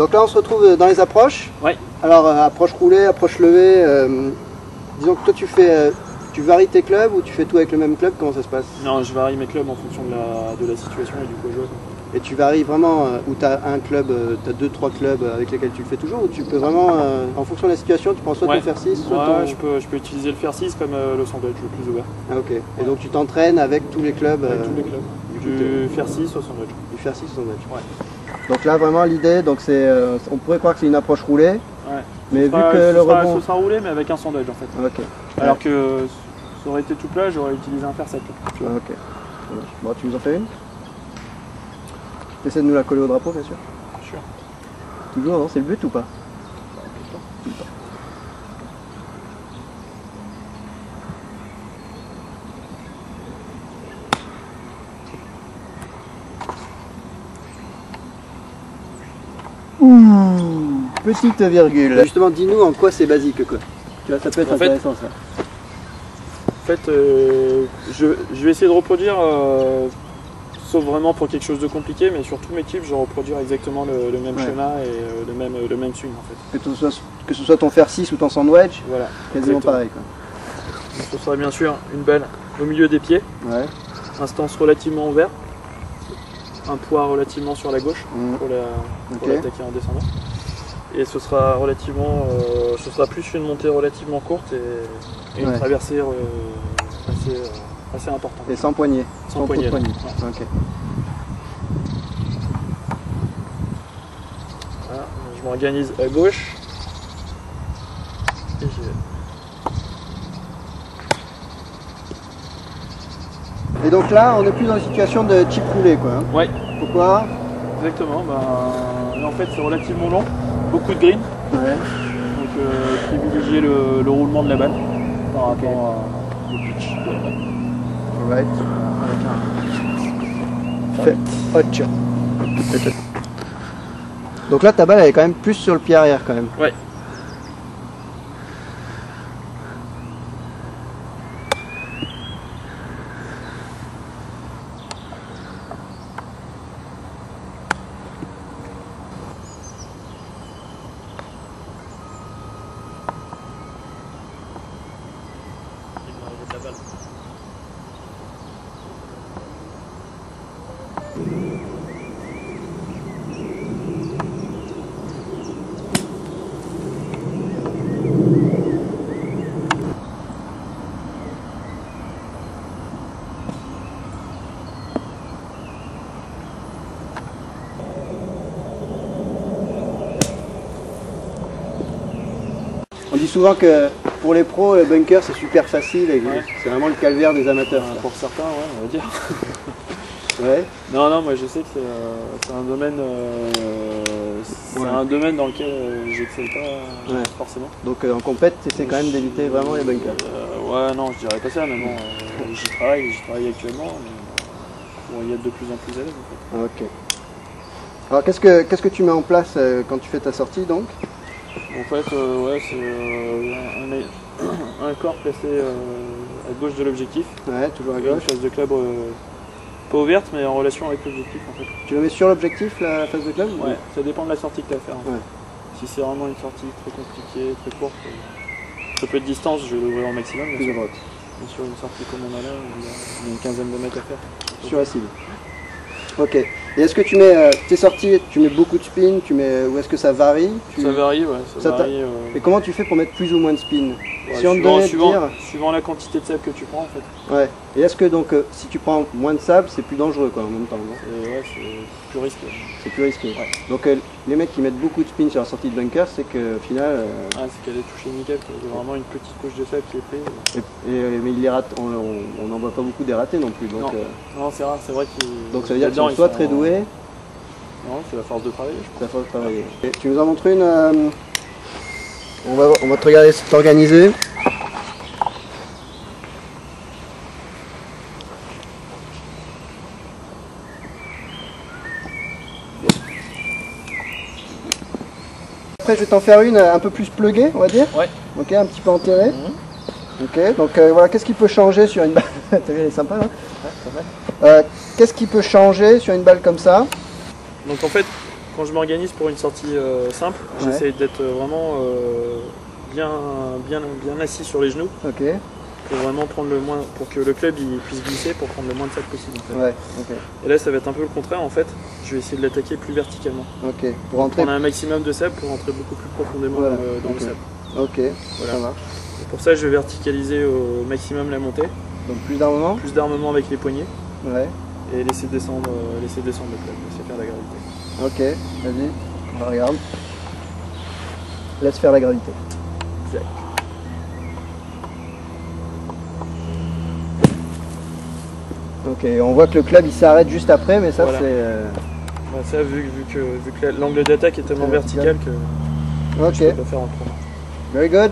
Donc là on se retrouve dans les approches. Ouais. Alors approche roulée, approche levée. Disons que toi tu varies tes clubs ou tu fais tout avec le même club, comment ça se passe? Non, je varie mes clubs en fonction de la situation et du co-joueur. Et tu varies vraiment où tu as un club, tu as 2-3 clubs avec lesquels tu le fais toujours, ou tu peux vraiment, en fonction de la situation, tu prends soit ton fer 6, soit ton... je peux utiliser le fer 6 comme le sandwich, le plus ouvert. Ah ok. Et donc tu t'entraînes avec tous les clubs Avec tous les clubs. Du fer 6 au sandwich. Du fer 6 au sandwich. Ouais. Donc là vraiment l'idée, donc c'est, on pourrait croire que c'est une approche roulée, ouais. Mais vu que le rebond... Ce sera roulé mais avec un sandwich en fait. Ok. Alors que ça aurait été tout plat, j'aurais utilisé un fer 7. Ok. Bon, tu nous en fais une? T'essaies de nous la coller au drapeau, bien sûr. Bien sûr. Toujours, non? C'est le but ou pas? Tout le temps. Ouh, petite virgule. Justement, dis-nous en quoi c'est basique, quoi. Tu vois, ça peut être intéressant, ça. En fait, je vais essayer de reproduire, sauf vraiment pour quelque chose de compliqué, mais sur tous mes clips, je vais reproduire exactement le même schéma et le même swing en fait. Que ce soit ton fer 6 ou ton sandwich, voilà, quasiment pareil, quoi. Donc, ce sera bien sûr une balle au milieu des pieds, un stance relativement ouvert, un poids relativement sur la gauche pour l'attaquer en descendant. Et ce sera relativement, ce sera plus une montée relativement courte et une traversée assez importante. Et sans poignée. Sans poignée. Okay. Voilà, je m'organise à gauche. Et j'y vais. Et donc là, on n'est plus dans une situation de chip roulé, quoi. Hein. Ouais. Pourquoi? Exactement. Là, en fait, c'est relativement long. Beaucoup de green. Ouais. Donc privilégier le roulement de la balle par rapport au pitch de la balle. Alright. Fait. Donc là ta balle elle est quand même plus sur le pied arrière quand même. Ouais. On dit souvent que pour les pros, le bunker c'est super facile et c'est vraiment le calvaire des amateurs. Pour certains, ouais, on va dire. Ouais. Non, moi je sais que c'est un domaine, un domaine dans lequel j'excelle pas forcément. Donc en compète, tu essaies quand même d'éviter vraiment les bunkers. Ouais, non, je dirais pas ça, mais bon, j'y travaille actuellement, mais pour y être de plus en plus à l'aise en fait. Ok. Alors qu'est-ce que tu mets en place quand tu fais ta sortie donc? En fait, c'est un corps placé à gauche de l'objectif. Ouais, toujours à gauche. Une face de club pas ouverte, mais en relation avec l'objectif en fait. Tu le mets sur l'objectif, la face de club? Ouais, ça dépend de la sortie que tu as à faire. En fait. Si c'est vraiment une sortie très compliquée, très courte, très peu de distance, je vais l'ouvrir au maximum. Mais sur une sortie comme on a là, il y a une quinzaine de mètres à faire. Sur la cible. Ok. Et est-ce que tu mets tes sorties, tu mets beaucoup de spin, ou est-ce que ça varie? Ça varie, ouais. Ça varie, Et comment tu fais pour mettre plus ou moins de spin? Si on te donnait de dire... Suivant la quantité de sable que tu prends en fait. Ouais. Et est-ce que donc si tu prends moins de sable, c'est plus dangereux quoi en même temps, non? Ouais, c'est plus risqué. C'est plus risqué. Ouais. Donc les mecs qui mettent beaucoup de spin sur la sortie de bunker, c'est que au final... c'est qu'elle est touchée nickel, il y a vraiment une petite couche de sable qui est prise. Mais il les rate, on n'en voit pas beaucoup des ratés non plus. Donc, non, c'est rare, c'est vrai qu'ils... Donc ça veut dire qu'ils sont soit très doués... Non, c'est la force de travailler, je pense. C'est la force de travailler. Et tu nous en montres une on va te regarder t'organiser. Après je vais t'en faire une un peu plus pluguée, on va dire. Ouais. Ok, un petit peu enterrée. Ok, donc voilà, qu'est-ce qui peut changer sur une balle? T'as vu, elle est sympa là. Ouais, qu'est-ce qui peut changer sur une balle comme ça? Donc en fait, quand je m'organise pour une sortie simple, j'essaie d'être vraiment bien assis sur les genoux. Pour vraiment prendre le moins, pour que le club il puisse glisser pour prendre le moins de sacs possible. En fait. Et là ça va être un peu le contraire en fait. Je vais essayer de l'attaquer plus verticalement. Pour rentrer. Prendre un maximum de sable pour rentrer beaucoup plus profondément dans le sable. Ça marche. Et pour ça je vais verticaliser au maximum la montée. Donc plus d'armement. Plus d'armement avec les poignets. Et laisser descendre le club, laisser faire la gravité. Vas-y, on regarde. Laisse faire la gravité. Exact. On voit que le club il s'arrête juste après, mais ça c'est... ça vu que l'angle d'attaque est tellement vertical que je peux pas faire autrement. Very good.